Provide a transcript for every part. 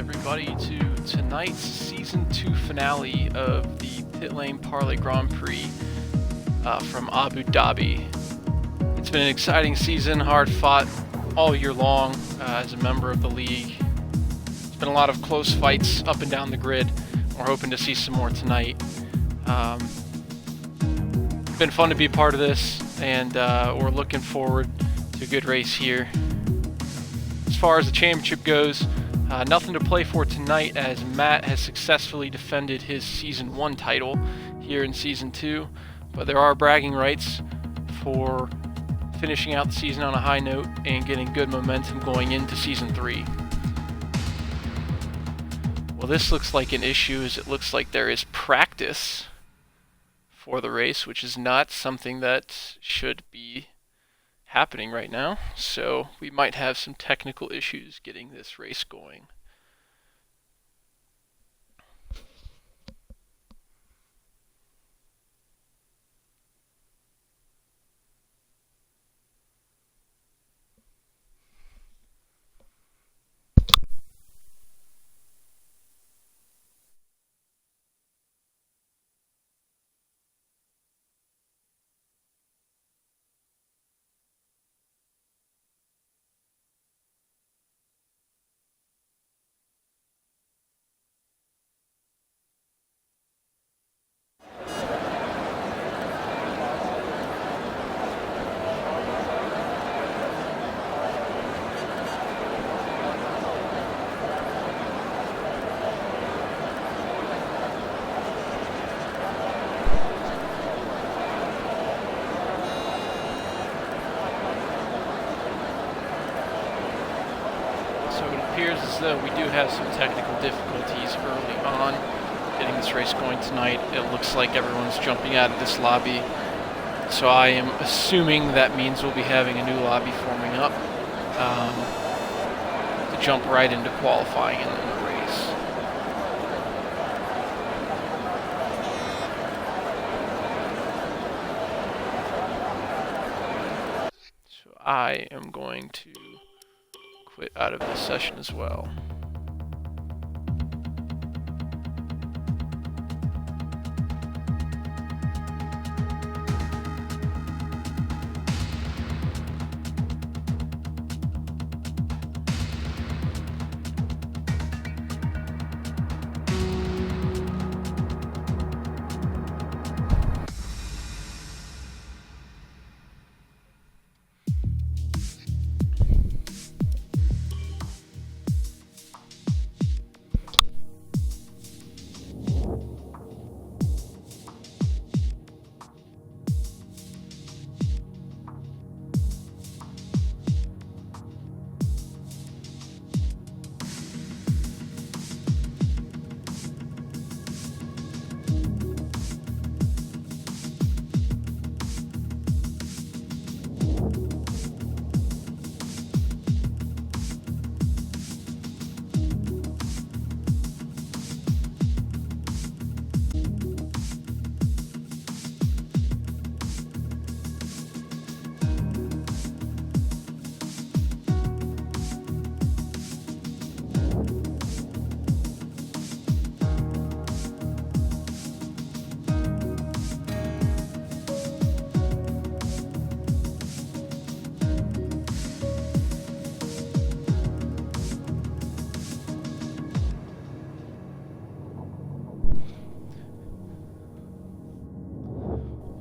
everybody to tonight's Season 2 finale of the Pit Lane Parlay Grand Prix from Abu Dhabi. It's been an exciting season, hard fought all year long as a member of the league. It's been a lot of close fights up and down the grid. We're hoping to see some more tonight. It's been fun to be part of this, and we're looking forward to a good race here. As far as the championship goes, nothing to play for tonight as Matt has successfully defended his Season 1 title here in Season 2, but there are bragging rights for finishing out the season on a high note and getting good momentum going into Season 3. Well, this looks like an issue as it looks like there is practice for the race, which is not something that should be happening right now, so we might have some technical issues getting this race going. So it appears as though we do have some technical difficulties early on getting this race going tonight. It looks like everyone's jumping out of this lobby, so I am assuming that means we'll be having a new lobby forming up to jump right into qualifying and then the race. So I am going to quit out of this session as well.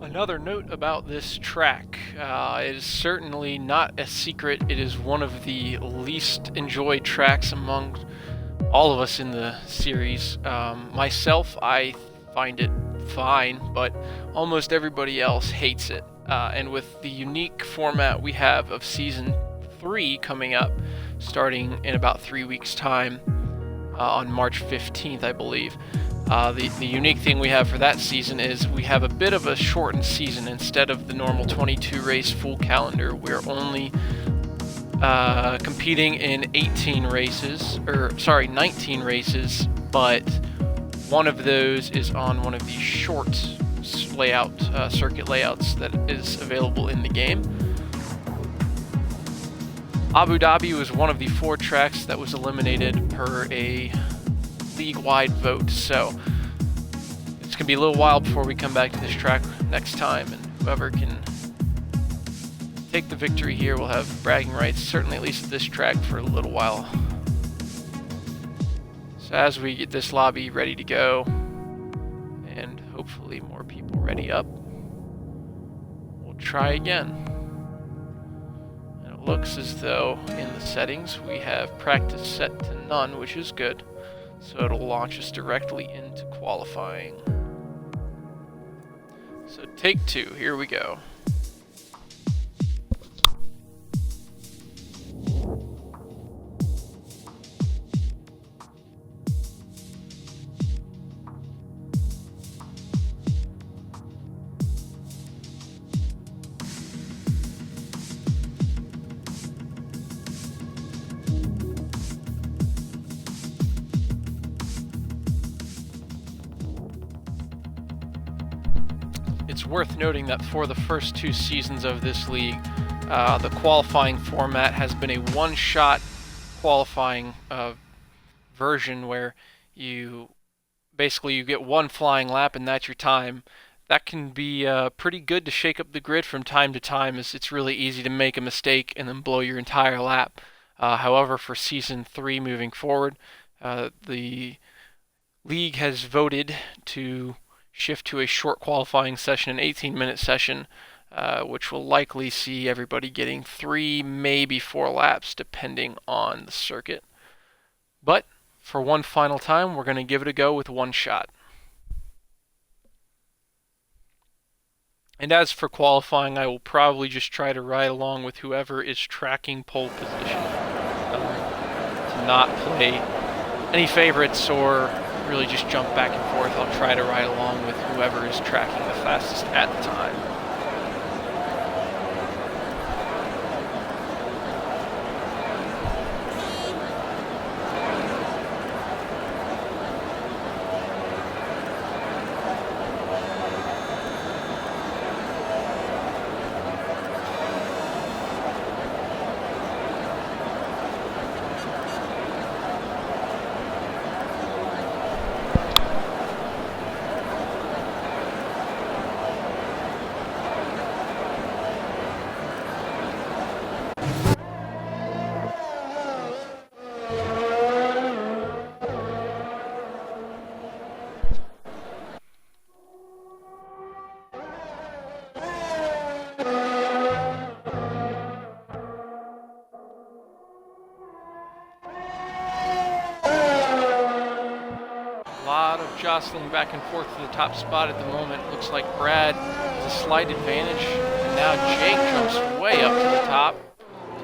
Another note about this track, it is certainly not a secret. It is one of the least enjoyed tracks among all of us in the series. Myself, I find it fine, but almost everybody else hates it. And with the unique format we have of Season 3 coming up, starting in about 3 weeks' time, on March 15th, I believe. The unique thing we have for that season is we have a bit of a shortened season. Instead of the normal 22 race full calendar, we're only competing in 19 races, but one of those is on one of these short circuit layouts that is available in the game. Abu Dhabi was one of the 4 tracks that was eliminated per a league-wide vote, so it's going to be a little while before we come back to this track next time, and whoever can take the victory here will have bragging rights, certainly at least at this track, for a little while. So as we get this lobby ready to go, and hopefully more people ready up, we'll try again. And it looks as though in the settings we have practice set to none, which is good, so it'll launch us directly into qualifying. So take 2, here we go. It's worth noting that for the first 2 seasons of this league, the qualifying format has been a one-shot qualifying version where you get one flying lap and that's your time. That can be pretty good to shake up the grid from time to time, as it's really easy to make a mistake and then blow your entire lap. However, for Season 3 moving forward, the league has voted to shift to a short qualifying session, an 18-minute session, which will likely see everybody getting 3, maybe 4 laps, depending on the circuit. But for one final time, we're going to give it a go with one shot. And as for qualifying, I will probably just try to ride along with whoever is tracking pole position, to not play any favorites or really just jump back and forth. I'll try to ride along with whoever is tracking the fastest at the time. Jostling back and forth to the top spot at the moment. Looks like Brad has a slight advantage, and now Jake jumps way up to the top.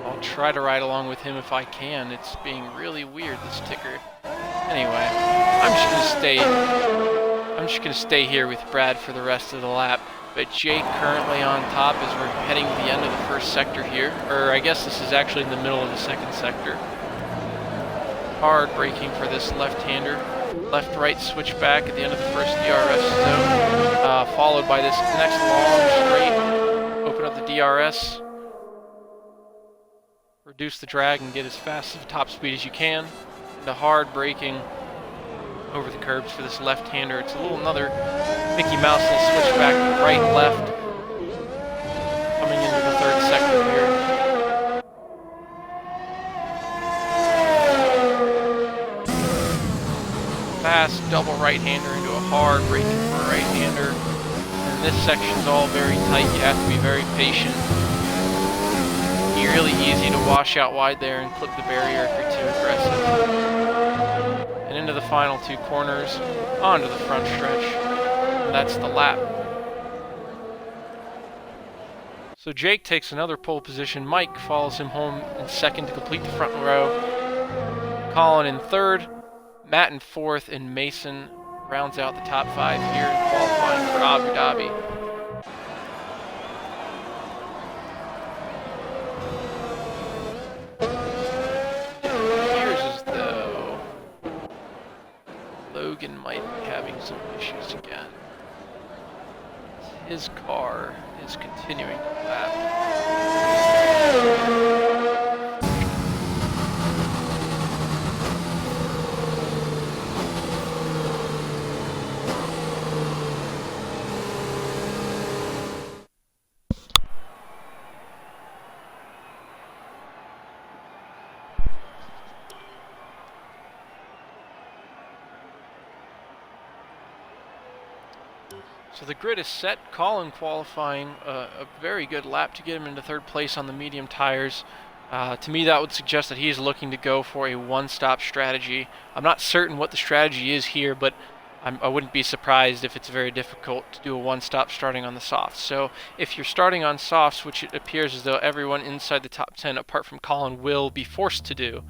I'll try to ride along with him if I can. It's being really weird, this ticker. Anyway, I'm just gonna stay here with Brad for the rest of the lap. But Jake currently on top as we're heading to the end of the first sector here. Or I guess this is actually in the middle of the second sector. Hard braking for this left-hander. Left-right switchback at the end of the first DRS zone, followed by this next long straight. Open up the DRS, reduce the drag, and get as fast as the top speed as you can. And a hard braking over the curbs for this left-hander. It's a little another Mickey Mouse little switchback, right and left, coming into the third sector here. Fast double right-hander into a hard braking for a right-hander. And this section's all very tight. You have to be very patient. It's really easy to wash out wide there and clip the barrier if you're too aggressive. And into the final 2 corners, onto the front stretch. And that's the lap. So Jake takes another pole position. Mike follows him home in second to complete the front row. Colin in third. Matt in fourth, and Mason rounds out the top 5 here in qualifying for Abu Dhabi. It appears as though Logan might be having some issues again. His car is continuing to lap. So the grid is set. Colin qualifying a very good lap to get him into third place on the medium tires. To me, that would suggest that he's looking to go for a one-stop strategy. I'm not certain what the strategy is here, but I wouldn't be surprised if it's very difficult to do a one-stop starting on the softs. So if you're starting on softs, which it appears as though everyone inside the top 10, apart from Colin, will be forced to do,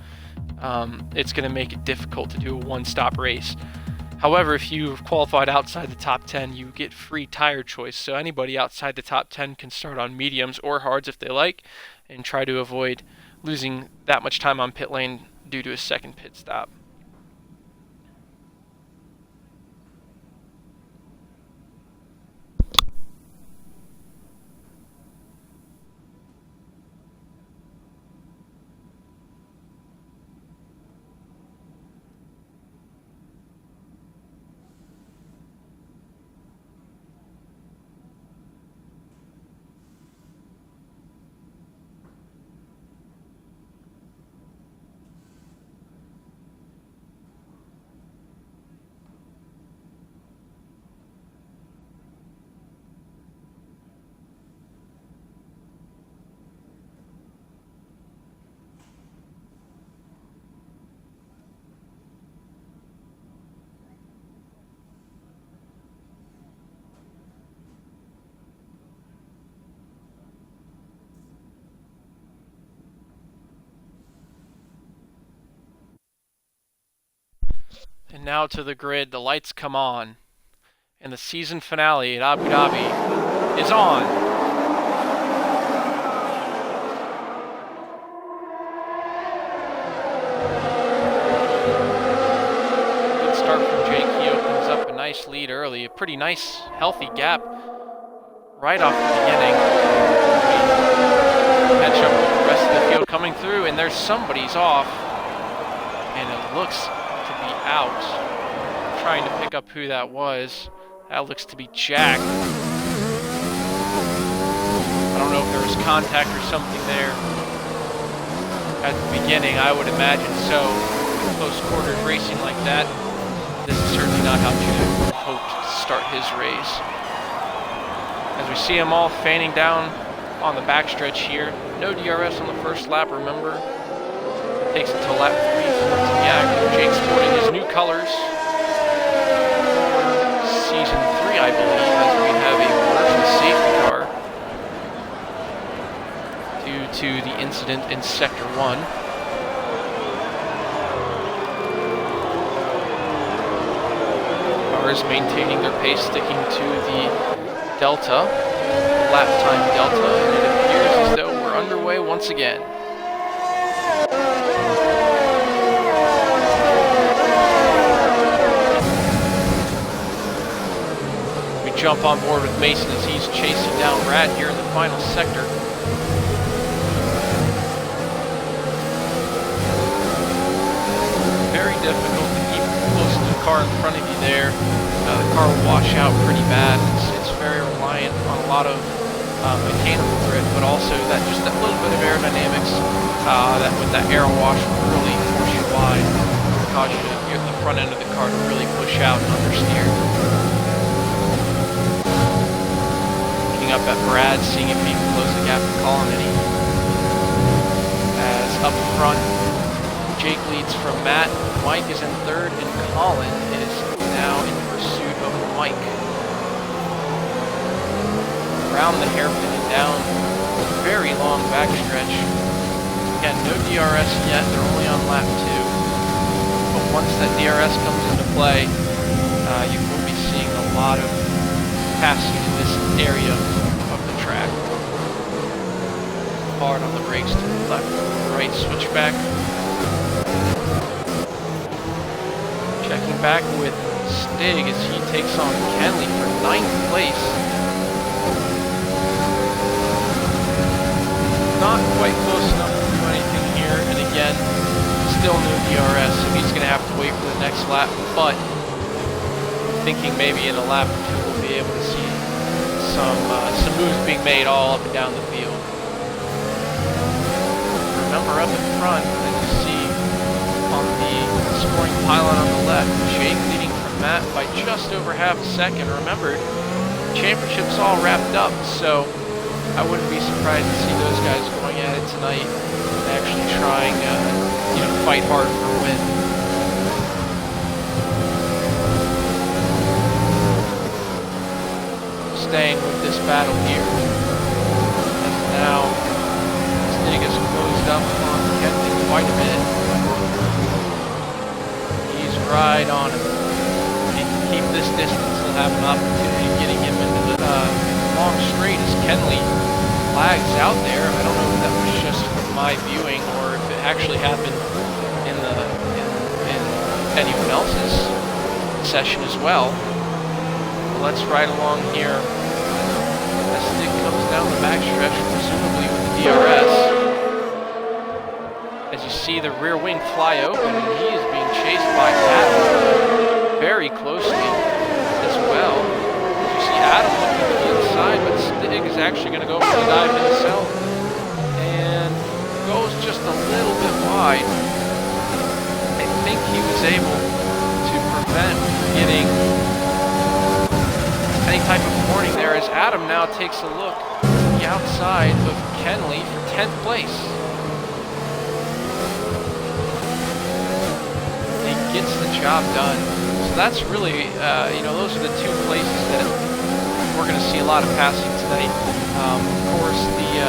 it's going to make it difficult to do a one-stop race. However, if you've qualified outside the top 10, you get free tire choice. So anybody outside the top 10 can start on mediums or hards if they like, and try to avoid losing that much time on pit lane due to a second pit stop. And now to the grid, the lights come on, and the season finale at Abu Dhabi is on. Good start from Jake. He opens up a nice lead early, a pretty nice, healthy gap right off the beginning. Catch up with the rest of the field coming through, and there's somebody's off, and it looks out. I'm trying to pick up who that was. That looks to be Jack. I don't know if there was contact or something there at the beginning. I would imagine so. With close quarters racing like that, this is certainly not how Jack hoped to start his race. As we see them all fanning down on the backstretch here. No DRS on the first lap, remember. Takes it to lap 3 for Tiago. Jake's sporting his new colors. Season 3, I believe, as we have a version safety car due to the incident in Sector 1. Cars maintaining their pace, sticking to the delta, lap time delta, and it appears as though we're underway once again. Jump on board with Mason as he's chasing down Brad here in the final sector. Very difficult to keep close to the car in front of you there. The car will wash out pretty bad. It's very reliant on a lot of mechanical grip, but also that little bit of aerodynamics that with that aero wash will really force you wide, cause you to get the front end of the car to really push out and understeer. Up at Brad, seeing if he can close the gap to Colin any. As up front, Jake leads from Matt, Mike is in third, and Colin is now in pursuit of Mike. Around the hairpin and down a very long backstretch. Again, no DRS yet, they're only on lap 2. But once that DRS comes into play, you will be seeing a lot of passing in this area of the track. Hard on the brakes to the left, right switchback. Checking back with Stig as he takes on Kenley for 9th place. Not quite close enough to do anything here, and again, still no DRS, so he's going to have to wait for the next lap, but thinking maybe in a lap or two we'll be able to see some moves being made all up and down the field. Remember up in front, as you see on the scoring pylon on the left, Jake leading from Matt by just over half a second. Remember, championship's all wrapped up, so I wouldn't be surprised to see those guys going at it tonight and actually trying, fight hard for a win. Staying with this battle here, as now Stig has closed up on Kenley quite a bit. He's right on him. If he can keep this distance, he'll have an opportunity of getting him into the long straight as Kenley flags out there. I don't know if that was just from my viewing or if it actually happened in anyone else's session as well. Let's ride along here as Stig comes down the backstretch, presumably with the DRS. As you see the rear wing fly open, and he is being chased by Adam very closely as well. As you see Adam looking to the inside, but Stig is actually going to go for the dive himself and goes just a little bit wide. I think he was able to prevent getting any type of warning there, as Adam now takes a look at the outside of Kenley for 10th place. He gets the job done. So that's really, those are the two places that we're going to see a lot of passing tonight. Of course, the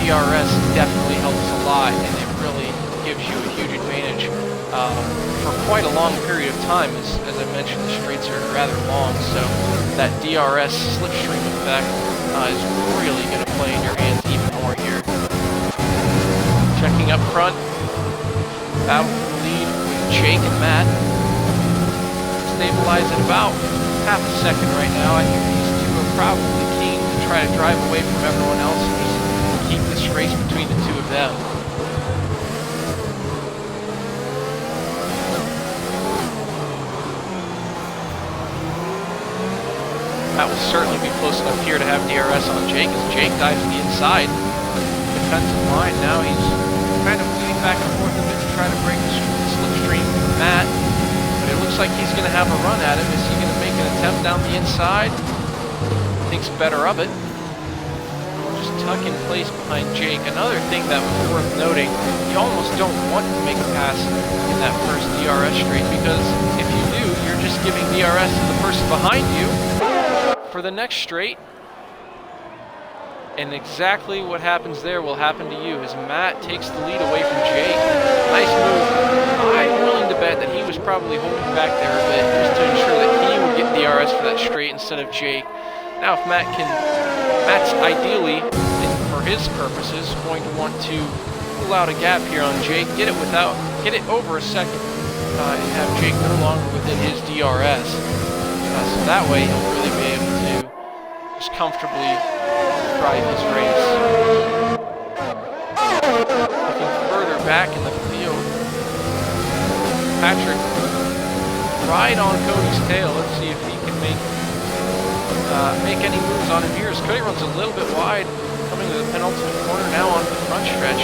DRS definitely helps a lot, and it really gives you a huge advantage for quite a long period of time. As I mentioned, the straights are rather long, so that DRS slipstream effect is really going to play in your hands even more here. Checking up front, battle for the lead with Jake and Matt. Stabilized at about half a second right now. I think these two are probably keen to try to drive away from everyone else and just keep this race between the two of them. That will certainly be close enough here to have DRS on Jake as Jake dives to the inside. Defensive line, now he's kind of weaving back and forth a bit to try to break the slipstream from Matt. But it looks like he's going to have a run at him. Is he going to make an attempt down the inside? Thinks better of it. We'll just tuck in place behind Jake. Another thing that was worth noting, you almost don't want to make a pass in that first DRS straight, because if you do, you're just giving DRS to the person behind you for the next straight, and exactly what happens there will happen to you as Matt takes the lead away from Jake. Nice move. I'm willing to bet that he was probably holding back there a bit just to ensure that he would get DRS for that straight instead of Jake. Now if Matt's ideally, for his purposes, going to want to pull out a gap here on Jake, get it over a second, and have Jake no longer within his DRS. So that way he'll really be able to just comfortably drive his race. Looking further back in the field, Patrick right on Cody's tail. Let's see if he can make any moves on him here as Cody runs a little bit wide, coming to the penultimate corner now on the front stretch.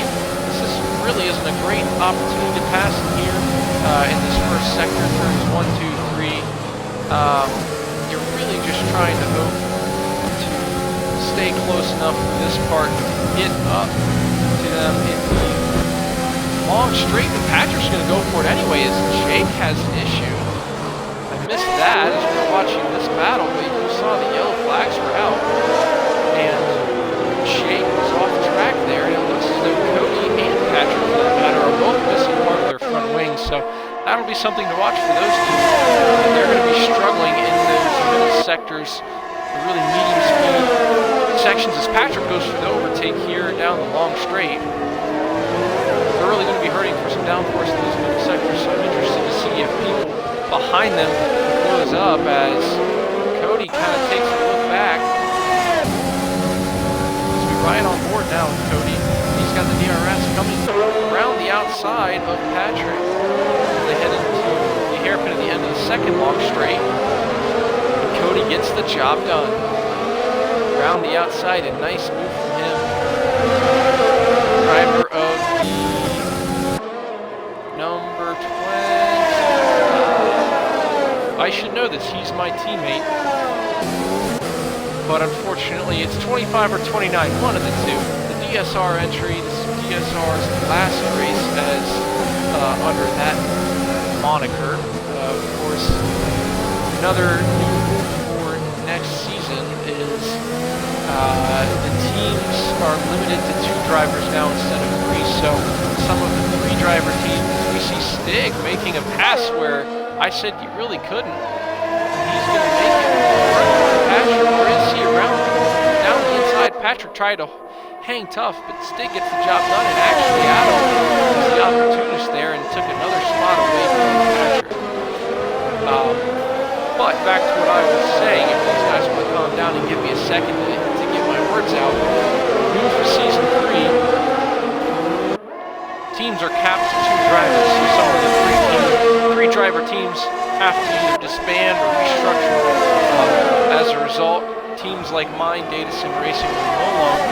This really isn't a great opportunity to pass in here in this first sector, turns 1, 2, 3. You're really just trying to hope to stay close enough for this part to get up to them in the long straight, but Patrick's going to go for it anyway as Jake has an issue. I missed that as we were watching this battle, but you saw the yellow flags were out, and Jake was off track there, and it looks as though Cody and Patrick, for that matter, are both missing part of their front wings, so that'll be something to watch for those two. They're going to be struggling in those middle sectors, the really medium speed sections, as Patrick goes for the overtake here down the long straight. They're really going to be hurting for some downforce in those middle sectors, so I'm interested to see if people behind them close up as Cody kind of takes a look back. As we ride on board now with Cody. He's got the DRS coming around the outside of Patrick. They head into the hairpin at the end of the second long straight. And Cody gets the job done. Around the outside, a nice move from him. Driver of the number 20. I should know this, he's my teammate. but unfortunately it's 25 or 29, one of the two. The DSR entry, this DSR's last race as under that moniker. Of course, another new rule for next season is the teams are limited to 2 drivers now instead of 3, so some of the 3-driver teams, we see Stig making a pass where I said you really couldn't. He's going to make it. Patrick, where is he? Around down the inside. Patrick tried to hang tough, but Stig gets the job done, and actually Adam was the opportunist there and took another spot away from Patrick. But back to what I was saying, if these guys want to calm down and give me a second to get my words out, new for Season 3, teams are capped to 2 drivers, so some of the 3-driver teams have to either disband or restructure. As a result, teams like mine, Data Sim Racing, will no longer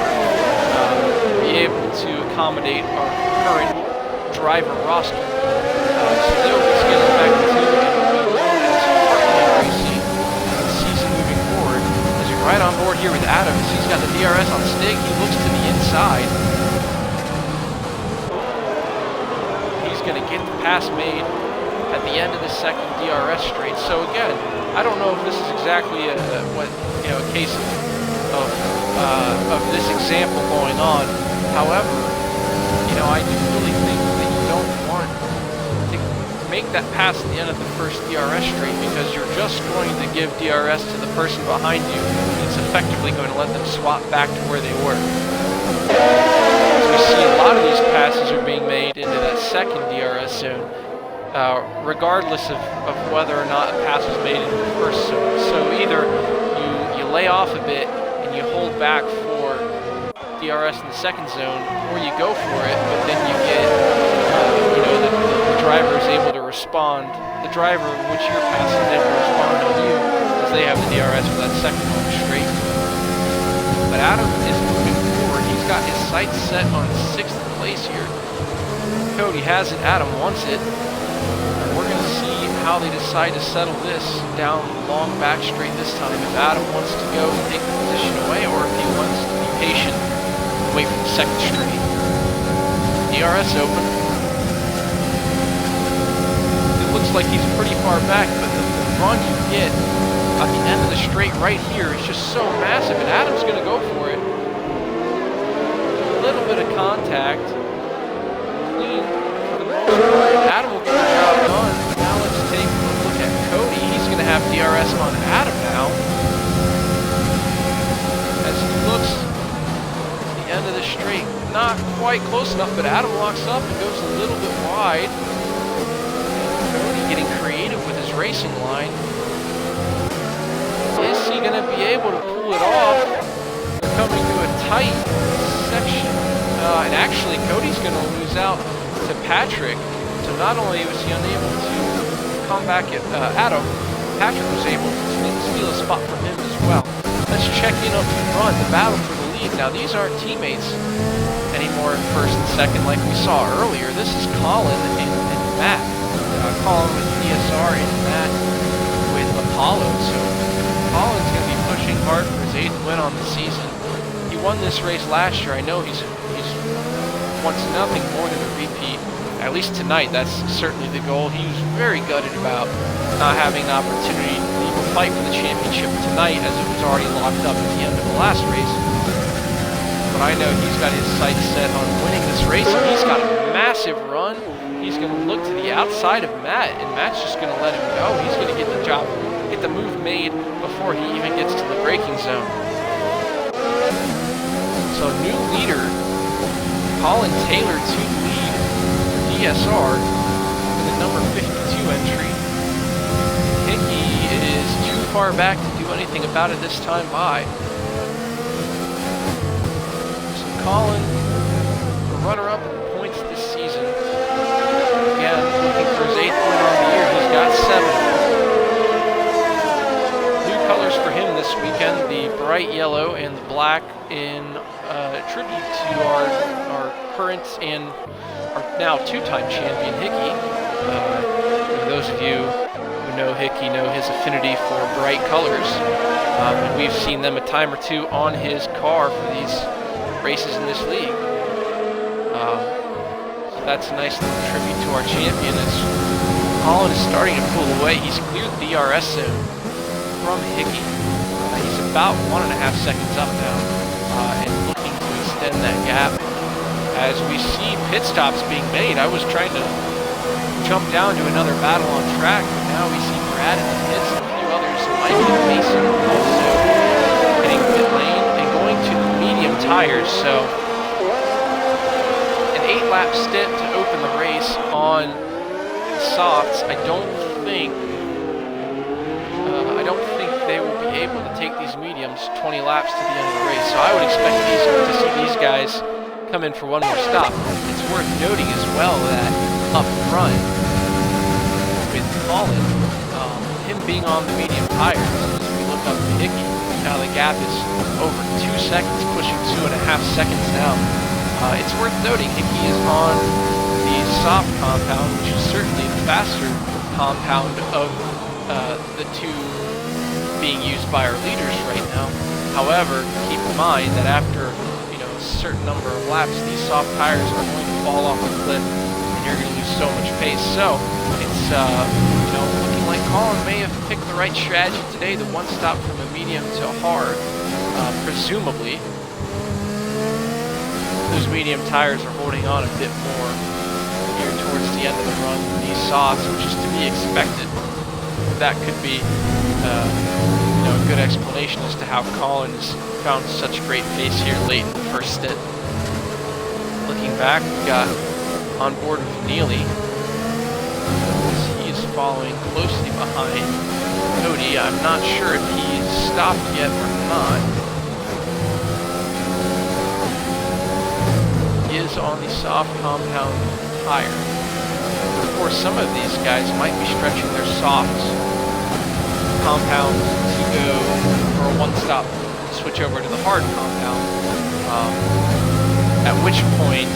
be able to accommodate our current driver roster. So they will be scaled back to 2 and will be known as Heartland Racing the season moving forward. As you're right on board here with Adams, he's got the DRS on Stig, he looks to the inside. He's going to get the pass made at the end of the second DRS straight. So again, I don't know if this is exactly a case of this example going on. However, I do really think that you don't want to make that pass at the end of the first DRS straight, because you're just going to give DRS to the person behind you. It's effectively going to let them swap back to where they were. So we see a lot of these passes are being made into that second DRS zone, regardless of whether or not a pass was made in the first zone. So either you lay off a bit and you hold back for DRS in the second zone, or you go for it, but then you get, the driver is able to respond. The driver which you're passing is able to respond on you, because they have the DRS for that second home straight. But Adam is moving forward. He's got his sights set on 6th place here. Cody has it. Adam wants it. We're going to see how they decide to settle this down long back straight this time. If Adam wants to go and take the position away, or if he wants to be patient and wait for the second straight. DRS open. It looks like he's pretty far back, but the run you get at the end of the straight right here is just so massive, and Adam's going to go for it. A little bit of contact. Clean for the most part. Adam will get the job done. Now let's take a look at Cody. He's going to have DRS on Adam now. As he looks at the end of the straight. Not quite close enough, but Adam locks up and goes a little bit wide. Cody getting creative with his racing line. Is he going to be able to pull it off? We're coming to a tight section. And actually, Cody's going to lose out to Patrick. So not only was he unable to come back at Adam, Patrick was able to steal a spot from him as well. Let's check in up front, the battle for the lead. Now, these aren't teammates anymore in first and second like we saw earlier. This is Colin and Matt. Colin with DSR and Matt with Apollo. So Colin's going to be pushing hard for his 8th win on the season. He won this race last year. I know he's wants nothing more than a repeat. At least tonight, that's certainly the goal. He was very gutted about not having an opportunity to even fight for the championship tonight, as it was already locked up at the end of the last race. But I know he's got his sights set on winning this race, and he's got a massive run. He's going to look to the outside of Matt, and Matt's just going to let him go. He's going to get the move made before he even gets to the braking zone. So new leader, Colin Taylor to lead DSR with a number 52 entry. Hickey is too far back to do anything about it this time by. So Colin, the runner-up in points this season. Again, looking for his 8th win on the year. He's got 7. New colors for him this weekend, the bright yellow and the black in tribute to our current and our now 2-time champion Hickey. For those of you who know Hickey know his affinity for bright colors. And we've seen them a time or two on his car for these races in this league. So that's a nice little tribute to our champion as Colin is starting to pull away. He's cleared the DRS zone from Hickey. He's about 1.5 seconds up now and looking to extend that gap. As we see pit stops being made, I was trying to jump down to another battle on track, but now we see Brad in the pits and a few others, Mike and Mason also hitting pit lane and going to the medium tires. So an 8-lap stint to open the race on the softs. I don't think they will be able to take these mediums 20 laps to the end of the race. So I would expect to see these guys come in for one more stop. It's worth noting as well that up front with Colin, him being on the medium tires, as we look up to Hickey, now the gap is over 2 seconds, pushing 2.5 seconds now. It's worth noting Hickey is on the soft compound, which is certainly the faster compound of the two being used by our leaders right now. However, keep in mind that after a certain number of laps, these soft tires are going to fall off the cliff and you're going to lose so much pace. So it's looking like Colin may have picked the right strategy today, the one stop from a medium to hard. Presumably those medium tires are holding on a bit more here towards the end of the run for these softs, which is to be expected. That could be a good explanation as to how Colin has found such great pace here late in the first stint. Looking back, we got on board with Neely. He is following closely behind Cody. I'm not sure if he's stopped yet or not. He is on the soft compound tire. Of course, some of these guys might be stretching their softs compound to go for a one-stop switch over to the hard compound, at which point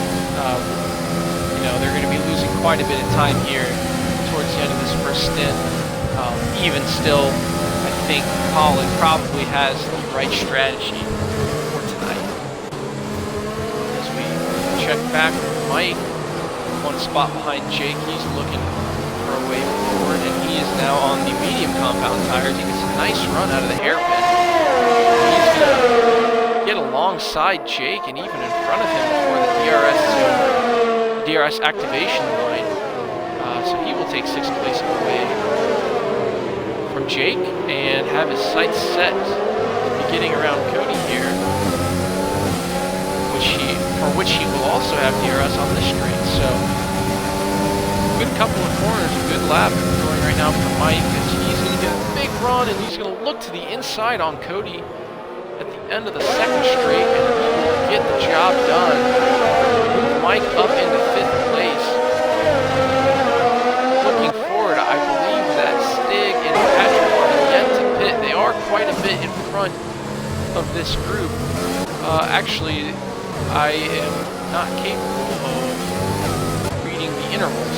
they're going to be losing quite a bit of time here towards the end of this first stint. Even still, I think Colin probably has the right strategy for tonight. As we check back with Mike, one spot behind Jake, he's looking for a way forward, and he is now on the medium compound tires. He gets a nice run out of the hairpin. He's going to get alongside Jake and even in front of him before the DRS activation line. So he will take 6th place away from Jake and have his sights set beginning around Cody here, for which he will also have DRS on this straight. So good couple of corners, a good lap going right now for Mike as he's going to get a big run and he's going to look to the inside on Cody at the end of the second straight and he will get the job done. Move Mike up into 5th place. Looking forward, I believe that Stig and Patrick are yet to pit. They are quite a bit in front of this group. Actually, I am not capable of reading the intervals.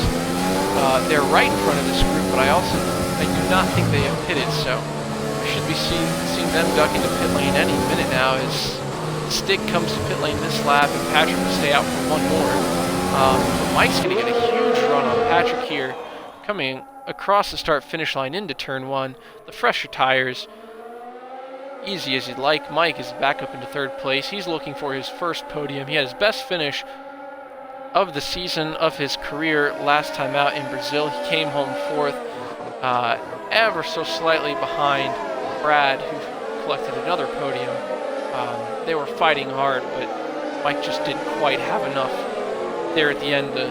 They're right in front of this group, but I do not think they have pitted, so I should be seeing them duck into pit lane any minute now as Stig comes to pit lane this lap and Patrick will stay out for one more. But Mike's going to get a huge run on Patrick here, coming across the start-finish line into turn 1, the fresher tires. Easy as you'd like. Mike is back up into 3rd place. He's looking for his first podium. He had his best finish of the season, of his career, last time out in Brazil. He came home 4th, ever so slightly behind Brad, who collected another podium. They were fighting hard, but Mike just didn't quite have enough there at the end to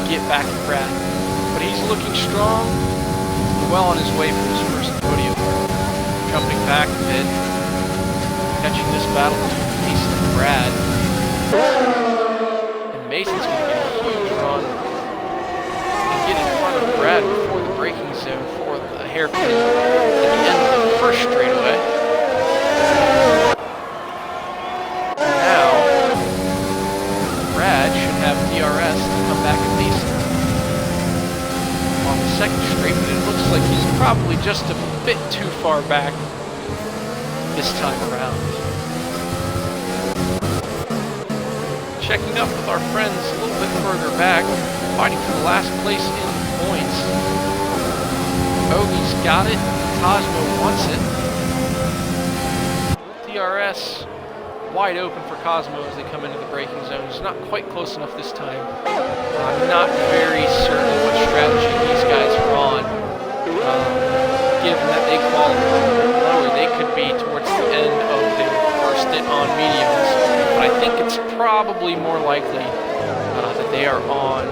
get back at Brad. But he's looking strong, well on his way for his first podium. Jumping back a bit, catching this battle between Mason and Brad. And Mason's going to get a huge run and get in front of Brad before the braking zone for the hairpin at the end of the first straightaway. Now, Brad should have DRS to come back at Mason on the second straight, but it looks like he's probably just a bit too far back this time around. Checking up with our friends a little bit further back, fighting for the last place in points. Ogie's got it. Cosmo wants it. DRS wide open for Cosmo as they come into the braking zone. He's not quite close enough this time. I'm not very certain what strategy these guys are on. Given that they qualified a little bit lower, they could be towards the end of their first stint on mediums. But I think it's probably more likely that they are on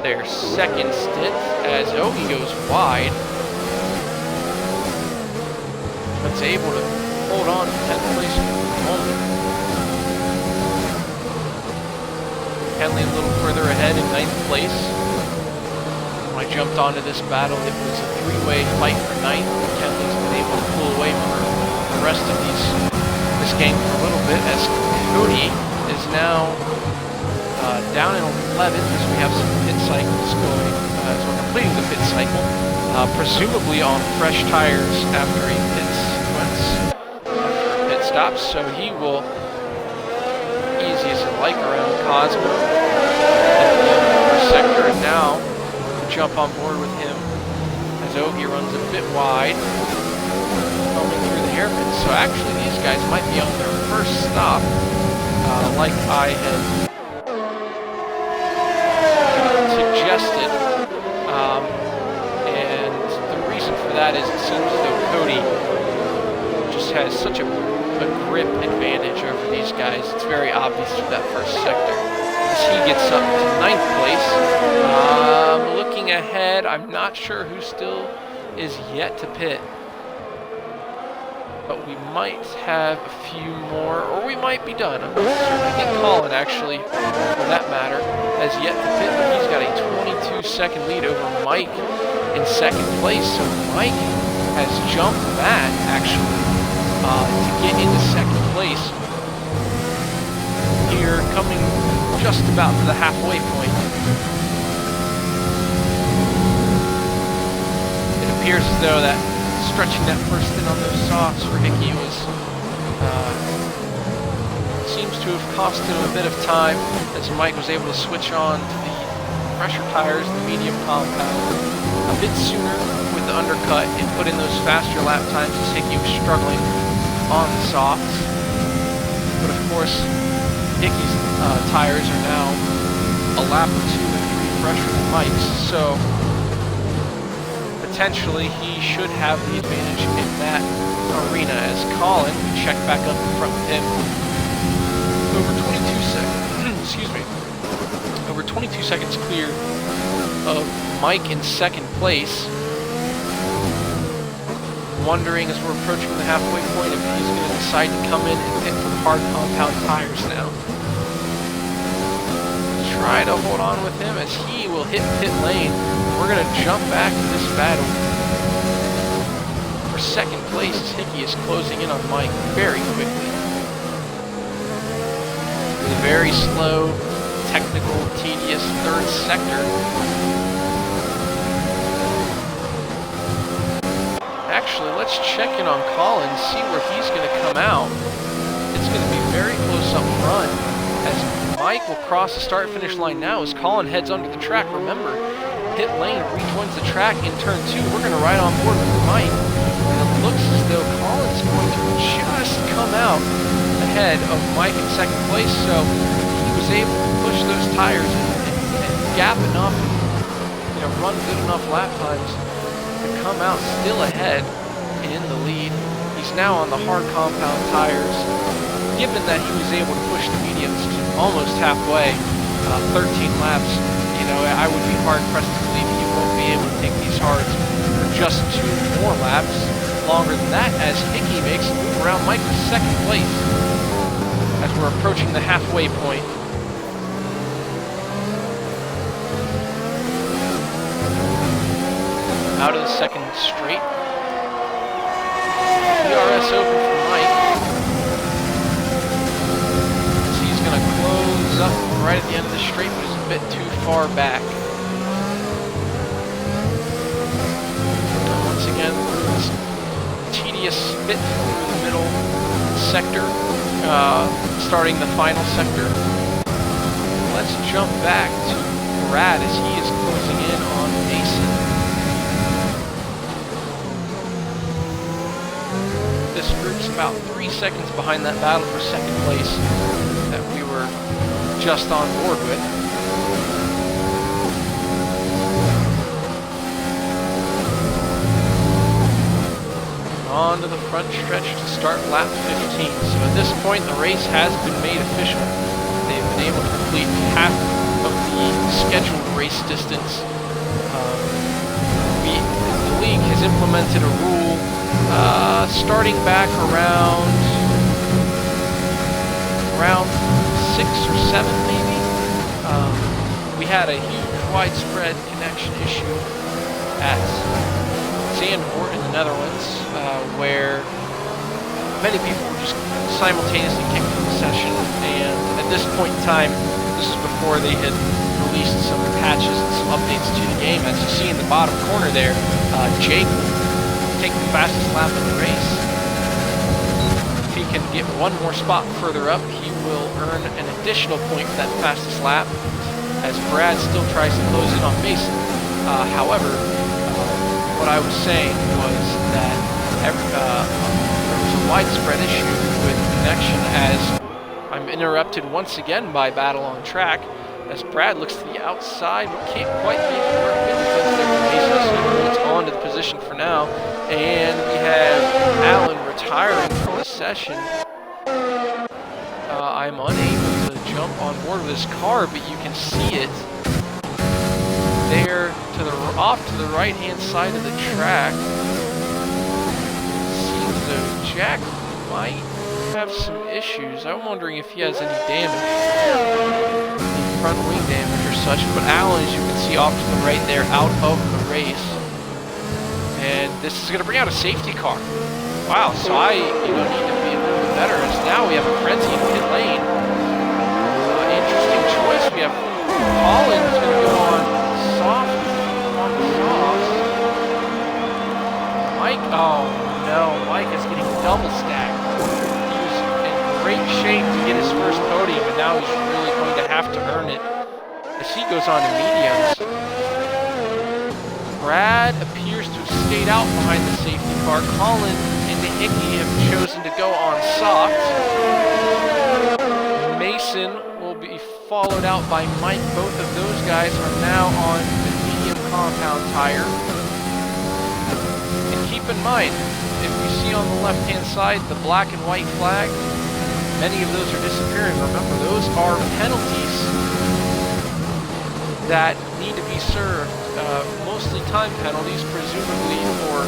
their second stint as Ogie goes wide. But's able to hold on to 10th place for the moment. Henley a little further ahead in 9th place. When I jumped onto this battle, it was a three-way fight for 9th. Henley's been able to pull away from the rest of this game for a little bit, as Cody is now down in 11th as we have some pit cycles going, as we're completing the pit cycle, presumably on fresh tires after a pit sequence, after a pit stop, so he will, easy as a like around Cosmo, at the end of the first sector, and now jump on board with him as Ogie runs a bit wide, coming through the hairpin. So actually these guys might be on their first stop, like I had suggested, and the reason for that is it seems as though Cody just has such a grip advantage over these guys. It's very obvious through that first sector. As he gets up to 9th place, looking ahead, I'm not sure who still is yet to pit, but we might have a few more, or we might be done. I'm not sure. I think Colin, actually, for that matter, has yet to pit, but he's got a 22-second lead over Mike in 2nd place. So Mike has jumped that, actually, to get into 2nd place. Here, coming just about to the halfway point. It appears as though that stretching that first in on those softs for Hickey was seems to have cost him a bit of time, as Mike was able to switch on to the pressure tires, the medium compound, a bit sooner with the undercut and put in those faster lap times as Hickey was struggling on the softs. But of course, Hickey's tires are now a lap or 2 or 3 fresher than Mike's, so potentially he should have the advantage in that arena, as Colin can check back up in front with him. Over 22 seconds, excuse me, over 22 seconds clear of Mike in 2nd place. Wondering as we're approaching the halfway point if he's going to decide to come in and pit for hard compound tires now. Try to hold on with him as he will hit pit lane. We're going to jump back to this battle for 2nd place as Hickey is closing in on Mike very quickly. With a very slow, technical, tedious 3rd sector. Actually, let's check in on Colin, see where he's going to come out. It's going to be very close up front as Mike will cross the start-finish line now as Colin heads under the track. Remember, pit lane rejoins the track in turn 2. We're going to ride on board with Mike. And it looks as though Colin's going to just come out ahead of Mike in 2nd place. So he was able to push those tires and gap enough, run good enough lap times to come out still ahead in the lead. He's now on the hard compound tires. Given that he was able to push the mediums to almost halfway, 13 laps, I would be hard-pressed to believe he won't be able to take these hards for just 2 more laps. Longer than that, as Hickey makes a move around Mike for 2nd place as we're approaching the halfway point. Out of the 2nd straight. DRS open for Mike. He's going to close up right at the end of the straight, but he's a bit too far back. a spit through the middle sector, starting the final sector. Let's jump back to Brad as he is closing in on Mason. This group's about 3 seconds behind that battle for second place that we were just on board with. On to the front stretch to start lap 15. So at this point, the race has been made official. They've been able to complete half of the scheduled race distance. The league has implemented a rule starting back around 6 or 7 maybe. We had a huge widespread connection issue at Zandvoort in the Netherlands, where many people were just simultaneously kicked from the session, and at this point in time, this is before they had released some patches and some updates to the game. As you see in the bottom corner there, Jake will take the fastest lap of the race. If he can get one more spot further up, he will earn an additional point for that fastest lap, as Brad still tries to close in on Mason. However, what I was saying was that there was a widespread issue with connection, as I'm interrupted once again by Battle on Track, as Brad looks to the outside but can't quite make it work with Mason, so it's on to the position for now. And we have Alan retiring from the session. I'm unable to jump on board with this car, but you can see it there to the off to the right-hand side of the track. Seems though Jack might have some issues. I'm wondering if he has any damage, any front wing damage or such. But Alan, as you can see off to the right there, out of the race. And this is going to bring out a safety car. Wow, so I need to be a little bit better, as now we have a frenzy in pit lane. Interesting choice. We have Collins going to go on soft. Mike, oh no, Mike is getting double stacked. He was in great shape to get his first podium, and now he's really going to have to earn it as he goes on to mediums. Brad appears to have stayed out behind the safety car. Colin and Hickey have chosen to go on soft. Mason will be followed out by Mike. Both of those guys are now on the medium compound tire. And keep in mind, if we see on the left-hand side the black and white flag, many of those are disappearing. Remember, those are penalties that need to be served. Mostly time penalties, presumably for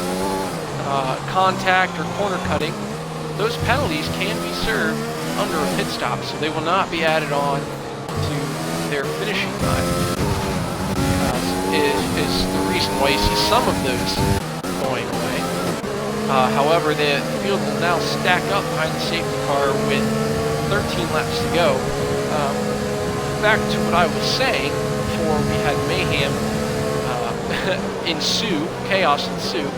contact or corner cutting. Those penalties can be served under a pit stop, so they will not be added on to their finishing time. Is the reason why you see some of those going away. However, the field will now stack up behind the safety car with 13 laps to go. Back to what I was saying before we had mayhem ensue, chaos ensue.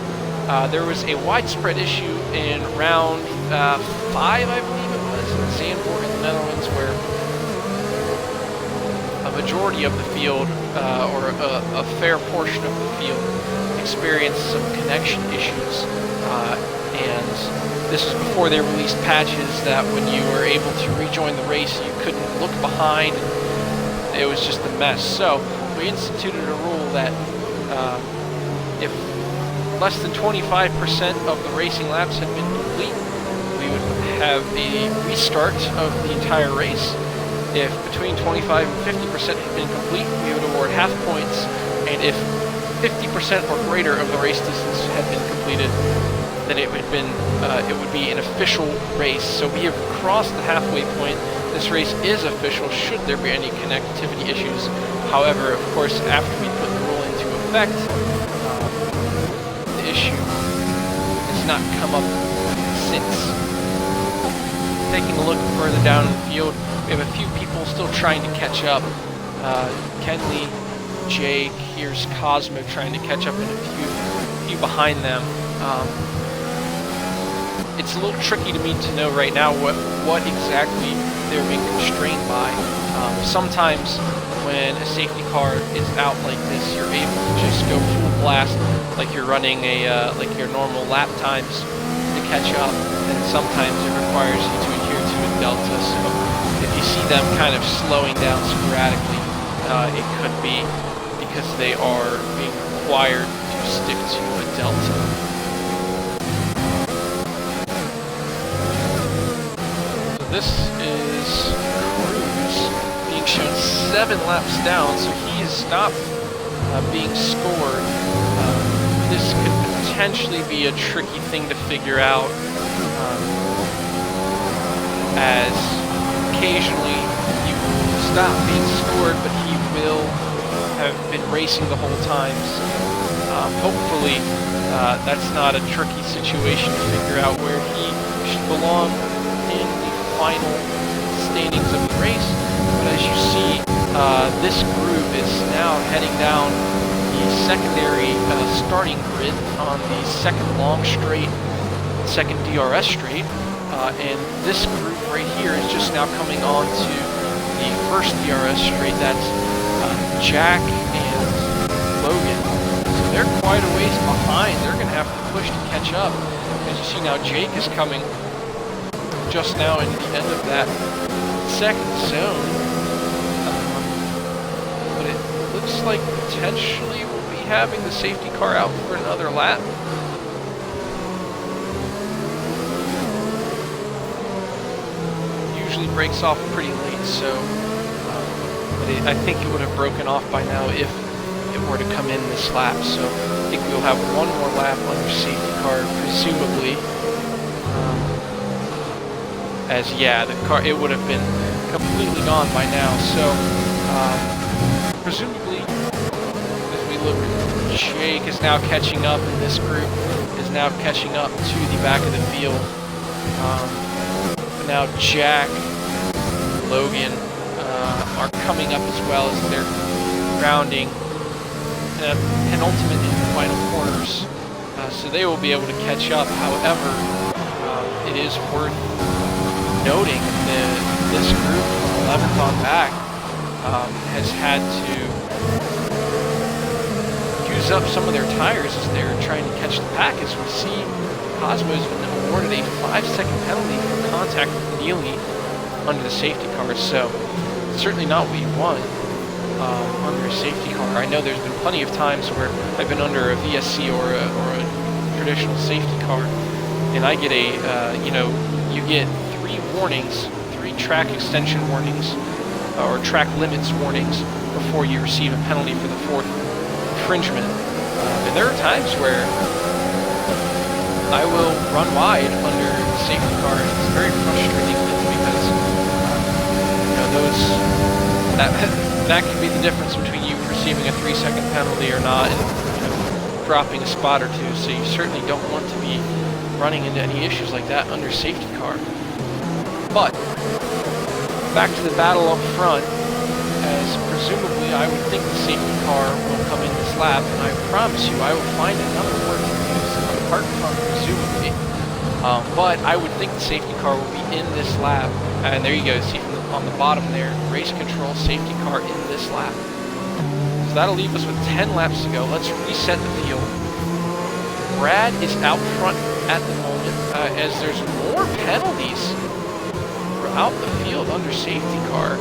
There was a widespread issue in round 5, I believe it was, in Zandvoort in the Netherlands, where a majority of the field, or a fair portion of the field, experienced some connection issues. And this was before they released patches that when you were able to rejoin the race, you couldn't look behind. It was just a mess. So we instituted a rule that if less than 25% of the racing laps had been complete, we would have a restart of the entire race. If between 25 and 50% had been complete, we would award half points. And if 50% or greater of the race distance had been completed, then it would be an official race. So we have crossed the halfway point. This race is official should there be any connectivity issues. However, of course, after we put the rule into effect, the issue has not come up since. Taking a look further down in the field, we have a few people still trying to catch up. Kenley, Jake, here's Cosmo trying to catch up, and a few behind them. it's a little tricky to me to know right now what exactly they're being constrained by. Sometimes when a safety car is out like this, you're able to just go full blast like you're running like your normal lap times to catch up, and sometimes it requires you to adhere to a delta. So if you see them kind of slowing down sporadically, it could be because they are being required to stick to a delta. So this is Cruz being shown 7 laps down, so he has stopped being scored. This could potentially be a tricky thing to figure out, as occasionally you stop being scored, but he will have been racing the whole time. So, hopefully that's not a tricky situation to figure out where he should belong in the final standings of the race. But as you see, this group is now heading down the secondary starting grid on the second long straight, second DRS straight, and this group right here is just now coming on to the first DRS straight. That's Jack and Logan. So they're quite a ways behind. They're going to have to push to catch up. As you see now, Jake is coming just now into the end of that second zone. But it looks like potentially we'll be having the safety car out for another lap. Usually breaks off pretty late, so but I think it would have broken off by now if it were to come in this lap. So I think we'll have one more lap under safety car, presumably. As yeah, the car, it would have been completely gone by now. So presumably, as we look, Jake is now catching up, and this group is now catching up to the back of the field. Now Jack, Logan are coming up as well as they're rounding penultimate and final corners, so they will be able to catch up. However, it is worth noting that this group from 11th on back has had to use up some of their tires as they're trying to catch the pack. As we see, Cosmo has been awarded a 5-second penalty for contact with Neely under the safety car, so certainly not what you want under a safety car. I know there's been plenty of times where I've been under a VSC or a traditional safety car, and I get a, you get 3 warnings, 3 track extension warnings, or track limits warnings before you receive a penalty for the 4th infringement. And there are times where I will run wide under the safety car, and it's very frustrating because that can be the difference between you receiving a 3-second penalty or not, and dropping a spot or two. So you certainly don't want to be running into any issues like that under safety car. But back to the battle up front, as presumably I would think the safety car will come in this lap, and I promise you I will find another word to use apart from presumably. But I would think the safety car will be in this lap, and there you go, see from on the bottom there, race control safety car in this lap. So that'll leave us with 10 laps to go. Let's reset the field. Brad is out front at the moment, as there's more penalties throughout the field under safety car,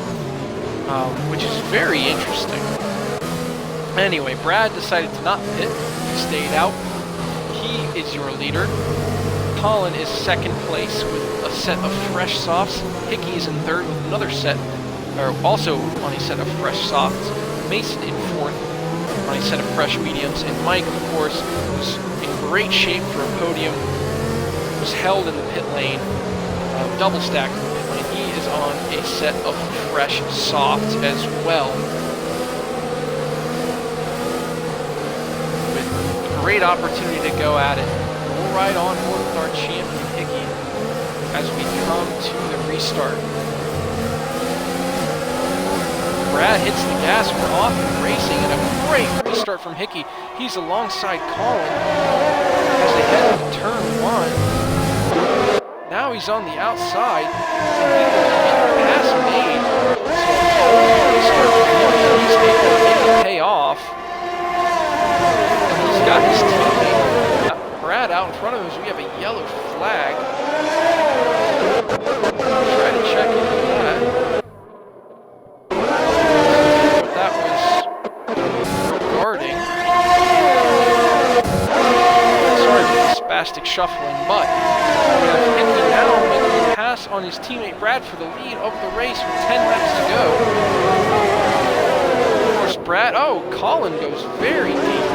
which is very interesting. Anyway, Brad decided to not pit. He stayed out. He is your leader. Colin is second place with a set of fresh softs. Hickey is in third with another set, or also on a set of fresh softs. Mason in fourth on a set of fresh mediums. And Mike, of course, was in great shape for a podium. Was held in the pit lane, double stacked in the pit lane. He is on a set of fresh softs as well, with a great opportunity to go at it. We'll ride on board with our champion Hickey as we come to the restart. Brad hits the gas, we're off and racing, and a great restart from Hickey. He's alongside Colin as they head into turn 1. Now he's on the outside, and he will get the pass made. So he's able to make it pay off. And he's got his teammate Brad out in front of him, so we have a yellow flag. Try to check into that. That was regarding. Sorry for the spastic shuffling, but we have Hickey now making a pass on his teammate Brad for the lead over the race with 10 laps to go. Of course, Brad, Colin goes very deep.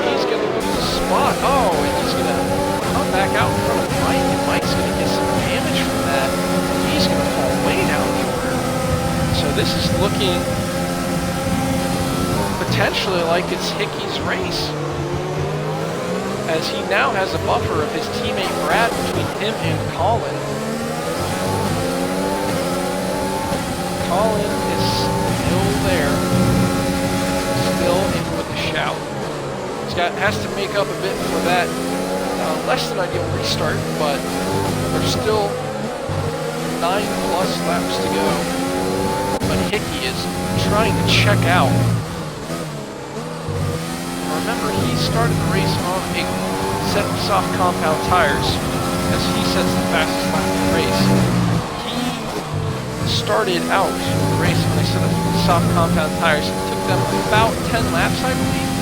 He's going to lose a spot. And he's going to come back out in front of Mike, and Mike's going to get some damage from that. He's going to fall way down the order. So this is looking potentially like it's Hickey's race, as he now has a buffer of his teammate Brad between him and Colin. Colin is still there, still in with the shout. Has to make up a bit for that less than ideal restart, but there's still 9+ laps to go. But Hickey is trying to check out. Remember, he started the race on a set of soft compound tires, as he sets the fastest lap of the race. He started out the race on a set of soft compound tires. It took them about 10 laps, I believe.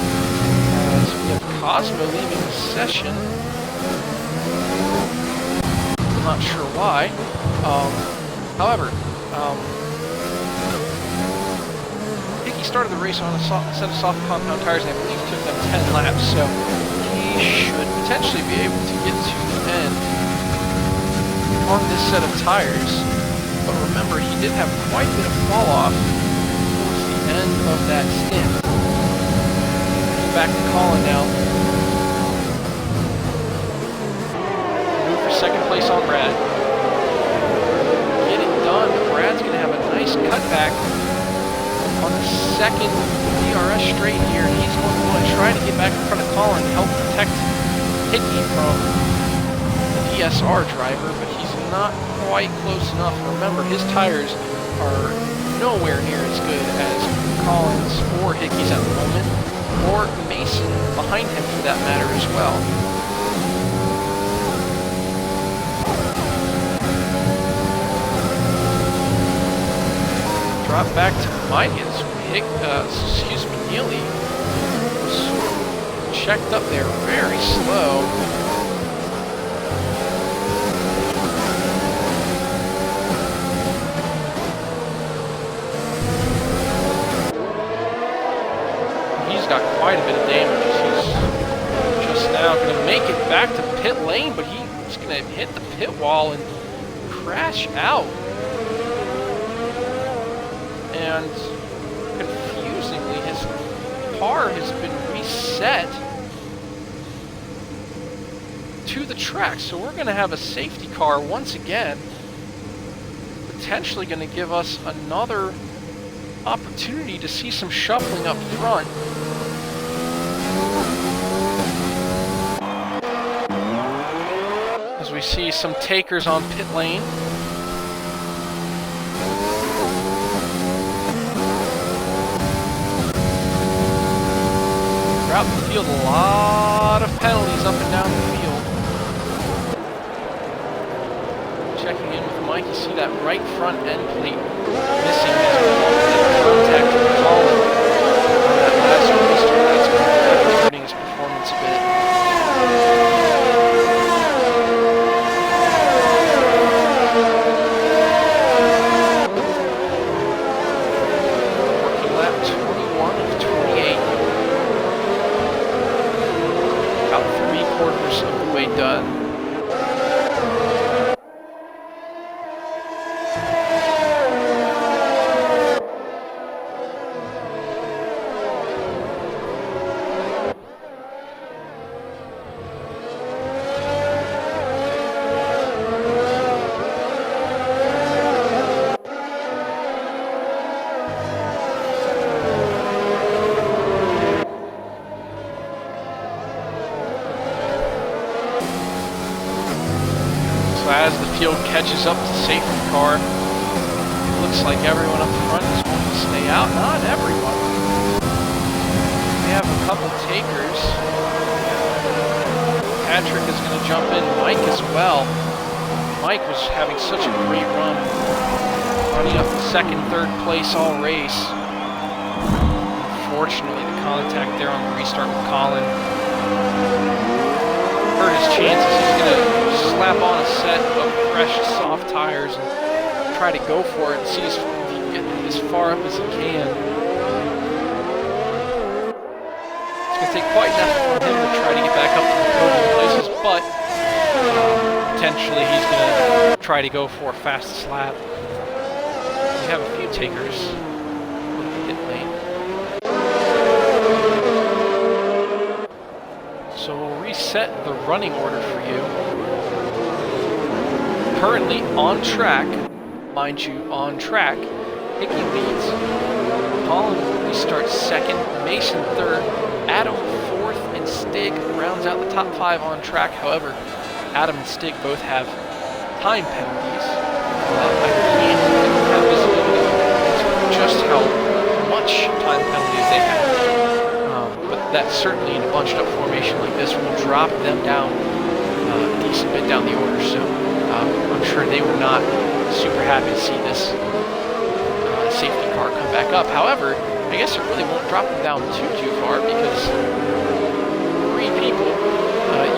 So we have Cosmo leaving the session. I'm not sure why. However, Hickey started the race on a set of soft compound tires, and I believe it took them 10 laps, so he should potentially be able to get to the end on this set of tires. But remember, he did have quite a bit of fall off towards the end of that stint. Back to Colin now. Move for second place on Brad. Get it done. Brad's going to have a nice cutback on the second DRS straight here. He's going to want to try to get back in front of Colin to help protect Hickey from the DSR driver, but he's not quite close enough. Remember, his tires are nowhere near as good as Colin's or Hickey's at the moment, or Mason behind him for that matter as well. Drop back to Mike as Neely was checked up there very slow. Got quite a bit of damage. He's just now going to make it back to pit lane, but he's going to hit the pit wall and crash out. And confusingly, his car has been reset to the track, so we're going to have a safety car once again, potentially going to give us another opportunity to see some shuffling up front. As we see some takers on pit lane. Throughout the field, a lot of penalties up and down the field. Checking in with Mike, you see that right front end plate missing as contact with Colin on that last restart. That's going to be hurting his performance a bit. Working lap 21 of 28. About 3/4 of the way done. catches up to safety car. Looks like everyone up front is going to stay out. Not everyone. We have a couple takers. Patrick is going to jump in. Mike as well. Mike was having such a great run. Running up to second, third place all race. Unfortunately, the contact there on the restart with Colin hurt his chances. He's going to slap on a set of fresh, soft tires and try to go for it and see if he can get as far up as he can. It's going to take quite an effort for him to try to get back up to the podium places, but potentially he's going to try to go for a fastest lap. We have a few takers in the pit lane. So we'll reset the running order for you. Currently on track, mind you, on track, Hickey leads. Colin restarts second, Mason third, Adam fourth, and Stig rounds out the top 5 on track. However, Adam and Stig both have time penalties. I can't have visibility into just how much time penalties they have. But that certainly in a bunched up formation like this will drop them down a decent bit down the order. So I'm sure they were not super happy to see this safety car come back up. However, I guess it really won't drop them down too far because 3 people.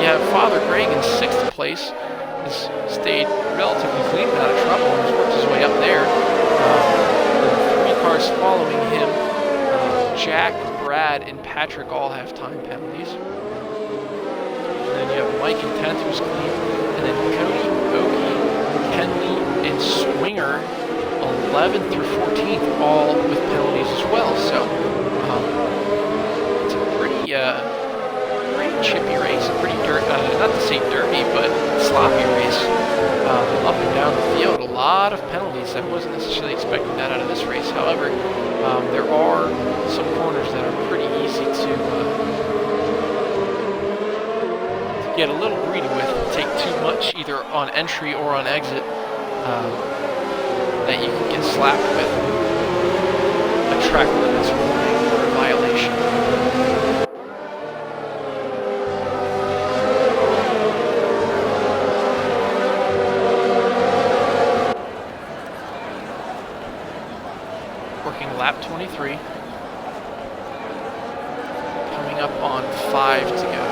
You have Father Greg in 6th place. Has stayed relatively clean, out of trouble, and has worked his way up there. The 3 cars following him, Jack, Brad, and Patrick all have time penalties. And then you have Mike in 10th, who's clean. And then Cody, Okie, Henley, and Swinger, 11th through 14th, all with penalties as well. So it's a pretty chippy race, pretty not to say dirty, but sloppy race. Up and down the field, a lot of penalties. I wasn't necessarily expecting that out of this race. However, there are some corners that are pretty easy to get a little greedy with, take too much either on entry or on exit, that you can get slapped with a track limits warning or a violation. Lap 23, coming up on 5 to go.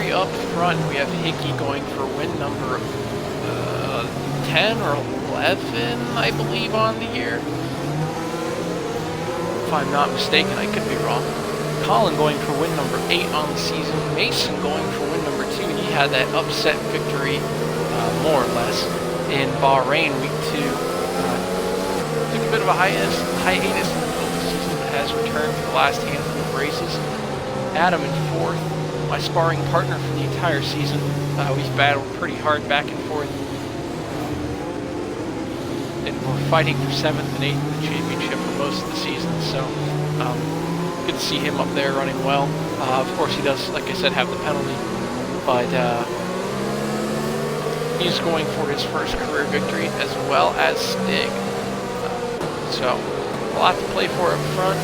Up front, we have Hickey going for win number 10 or 11, I believe, on the year. If I'm not mistaken, I could be wrong. Colin going for win number 8 on the season. Mason going for win number 2. He had that upset victory, more or less, in Bahrain week 2. Took a bit of a hiatus in the middle of the season, but has returned for the last handful of races. Adam in 4th. My sparring partner for the entire season. We've battled pretty hard back and forth. And we're fighting for 7th and 8th in the championship for most of the season. So, good to see him up there running well. Of course, he does, like I said, have the penalty. But he's going for his first career victory as well as Stig. So, a lot to play for up front.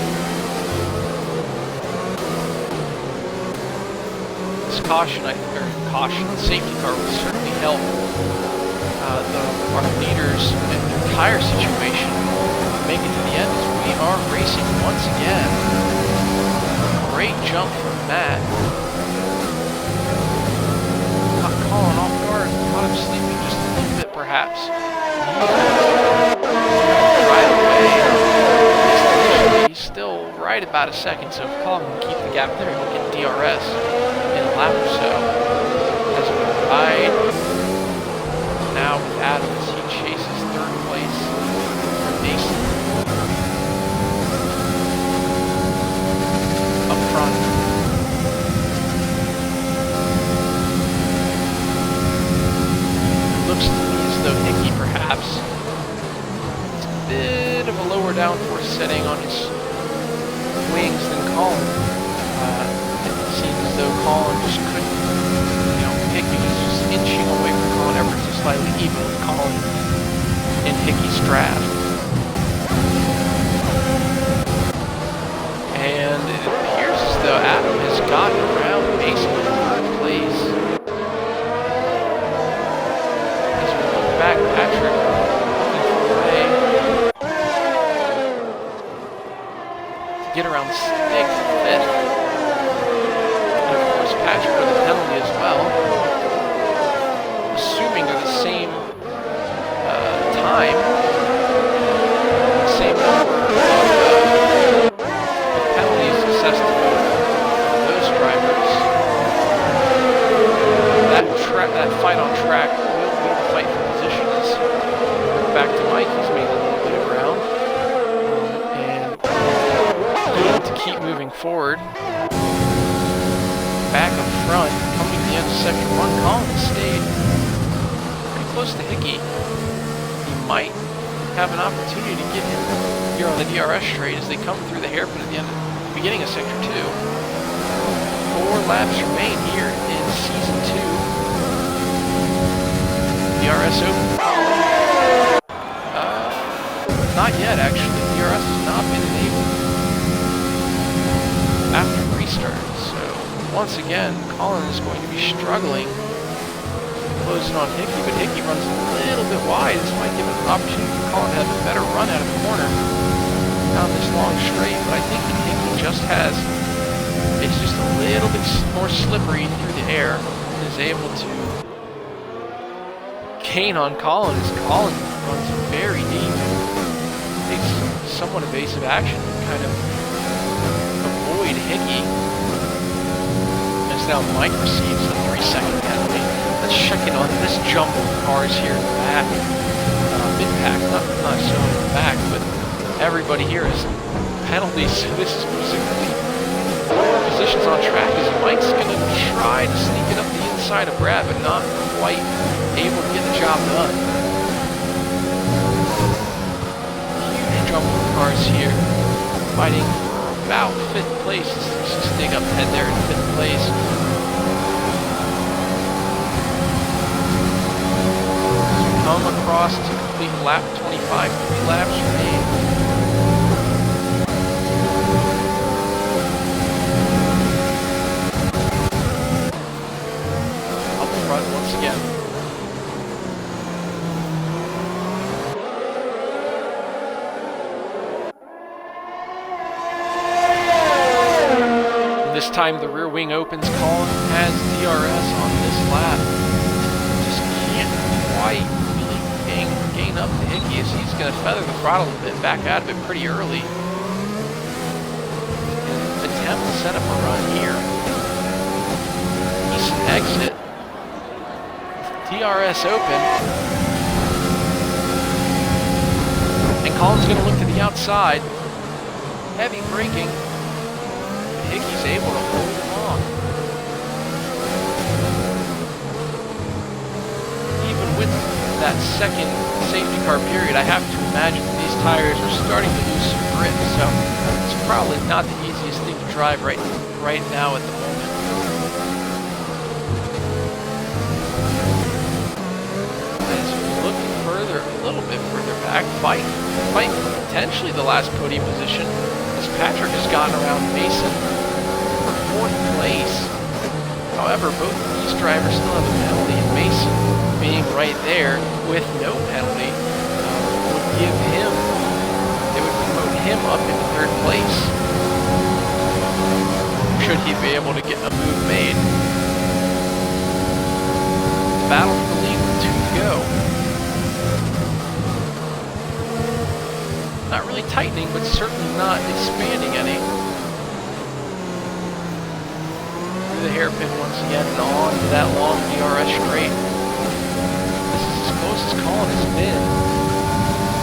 Caution, safety car will certainly help our leaders and their tire situation make it to the end as we are racing once again. Great jump from Matt. Caught Colin off guard, caught him sleeping just a little bit perhaps. Right away. He's still right about a second, so if Colin can keep the gap there, he'll get DRS in a lap or so. As we ride now with Adam as he chases third place for Mason. Up front. It looks to me as though Hickey perhaps it's a bit of a lower downforce setting on his wings than Colin. It seems as though Colin just couldn't, Hickey was just inching away from Colin ever so slightly, even with Colin in Hickey's draft. And it appears as though Adam has gotten around Mason in third place. As we look back, Patrick looking for a way to get around Stig for fifth. And of course, Patrick with a penalty as well. Assuming they're the same time, same number of penalties assessed to both those drivers. That fight on track will be the fight for position. As back to Mike, he's made a little bit of ground and able to keep moving forward. Back up front, coming to the end of sector 1, Colin stayed pretty close to Hickey. He might have an opportunity to get him here on the DRS straight as they come through the hairpin at the beginning of sector 2. 4 laps remain here in season 2. DRS open for Colin. Not yet, actually. DRS has not been enabled after restart. So once again, Colin is going to be struggling closing on Hickey, but Hickey runs a little bit wide. This might give him an opportunity for Colin to have a better run out of the corner down this long straight, but I think that Hickey just has, it's just a little bit more slippery through the air and is able to gain on Colin as Colin runs very deep, takes somewhat evasive action to kind of avoid Hickey. As now Mike receives the 3-second penalty. Let's check in on this jumble of cars here in the back. Mid-pack, not so in the back, but everybody here is penalties, so this is basically positions on track as Mike's going to try to sneak it up the inside of Brad, but not quite able to get the job done. Huge jumble of cars here, fighting for about 5th place. Stig up ahead there in 5th place. Come across to complete lap 25, 3 laps remain. Up front once again. This time the rear wing opens. Colin has DRS on this lap. Just can't quite gain up to Hickey as he's going to feather the throttle a bit, back out of it pretty early. Attempt to set up a run here. East exit. DRS open. And Colin's going to look to the outside. Heavy braking. Hickey's able to hold him on. Even with that second safety car period, I have to imagine that these tires are starting to lose some grip, so it's probably not the easiest thing to drive right now at the moment. As we look further, a little bit further back, fight potentially the last podium position, as Patrick has gotten around Mason for 4th place. However, both of these drivers still have a penalty, and Mason being right there with no penalty would give him, it would promote him up into third place. Should he be able to get a move made. The battle for the lead with 2 to go. Not really tightening, but certainly not expanding any. Through the hairpin once again and on to that long DRS straight. This is as close as Colin has been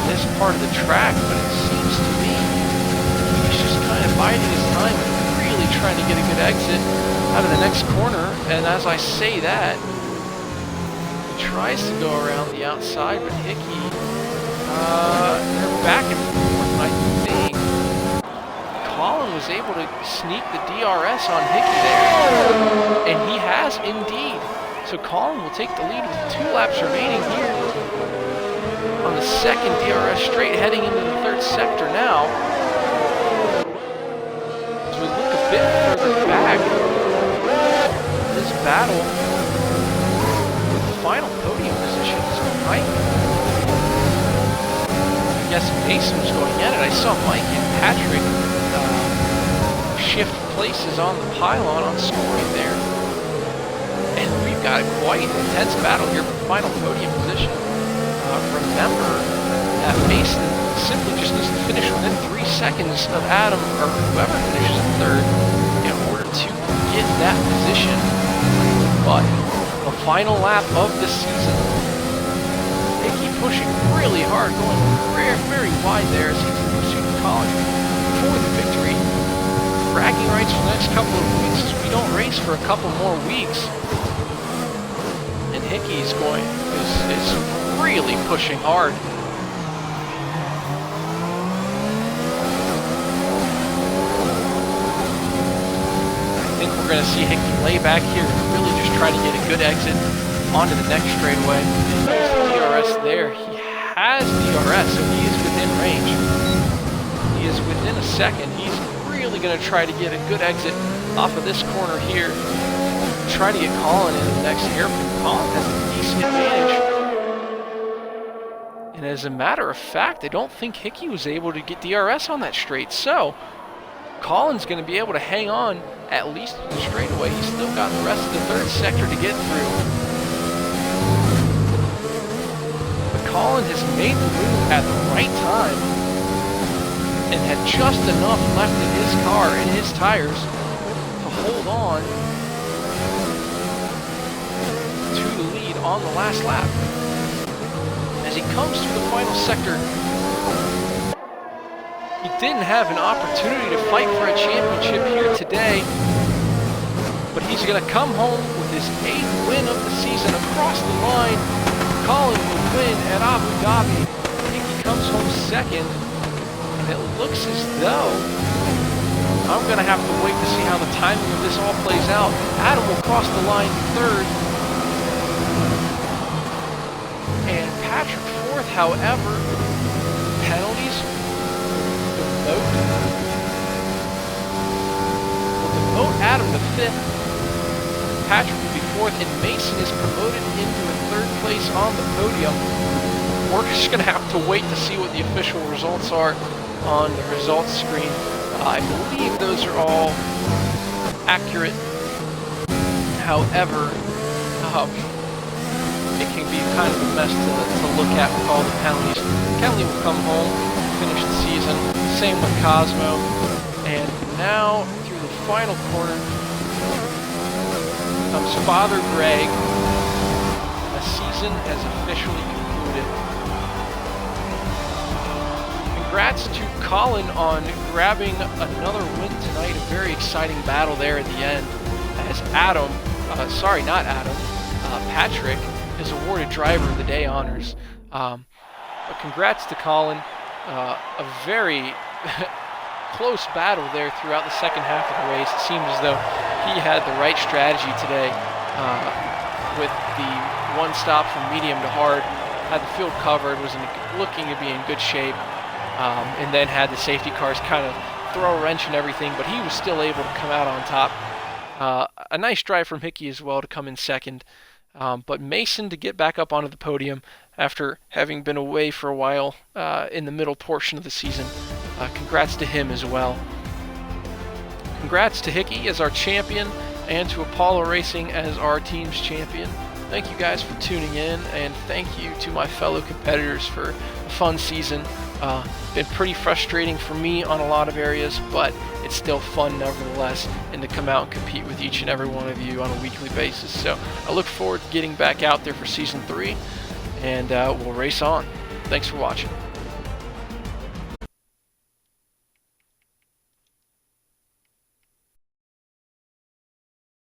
this part of the track, but it seems to me he's just kind of biding his time and really trying to get a good exit out of the next corner. And as I say that, he tries to go around the outside, but Hickey, they're back and forth. I think Colin was able to sneak the DRS on Hickey there, and he has indeed. So Colin will take the lead with 2 laps remaining here on the second DRS straight, heading into the third sector now. As we look a bit further back, this battle with the final podium position is Mike. I guess Mason was going at it. I saw Mike and Patrick shift places on the pylon on scoring there. And we've got a quite intense battle here for the final podium position. Remember that Mason simply just needs to finish within 3 seconds of Adam, or whoever finishes in third, in order to get that position. But the final lap of the season, they keep pushing really hard, going very, very wide there as he pursues Colin for the victory. Bragging rights for the next couple of weeks as we don't race for a couple more weeks. And Hickey's is really pushing hard. I think we're going to see Hickey lay back here and really just try to get a good exit onto the next straightaway. And there's the DRS there. He has DRS, so he is within range. He is within a second. He's really going to try to get a good exit off of this corner here. Try to get Colin in the next hairpin. Colin has a decent advantage. And as a matter of fact, I don't think Hickey was able to get DRS on that straight. So, Colin's going to be able to hang on at least to the straightaway. He's still got the rest of the third sector to get through. But Colin has made the move at the right time and had just enough left in his car and his tires to hold on to the lead on the last lap. As he comes through the final sector, he didn't have an opportunity to fight for a championship here today, but he's going to come home with his 8th win of the season across the line. Colin will win at Abu Dhabi. Hickey comes home second, and it looks as though I'm going to have to wait to see how the timing of this all plays out. Adam will cross the line third, and Patrick fourth. However, penalties will demote Adam to 5th. Patrick will be 4th, and Mason is promoted into a 3rd place on the podium. We're just going to have to wait to see what the official results are on the results screen. I believe those are all accurate. However, it can be kind of a mess to look at with all the penalties. Kelly will come home, finish the season. Same with Cosmo. And now, through the final corner, comes Father Greg. The season has officially concluded. Congrats to Colin on grabbing another win tonight. A very exciting battle there at the end as Patrick is awarded Driver of the Day honors. But congrats to Colin. A very close battle there throughout the second half of the race. It seemed as though he had the right strategy today with the one stop from medium to hard. Had the field covered, was looking to be in good shape. And then had the safety cars kind of throw a wrench and everything, but he was still able to come out on top. A nice drive from Hickey as well to come in second. But Mason to get back up onto the podium after having been away for a while in the middle portion of the season. Congrats to him as well. Congrats to Hickey as our champion and to Apollo Racing as our team's champion. Thank you guys for tuning in, and thank you to my fellow competitors for a fun season. Been pretty frustrating for me on a lot of areas, but it's still fun nevertheless, and to come out and compete with each and every one of you on a weekly basis. So I look forward to getting back out there for Season 3, and we'll race on. Thanks for watching.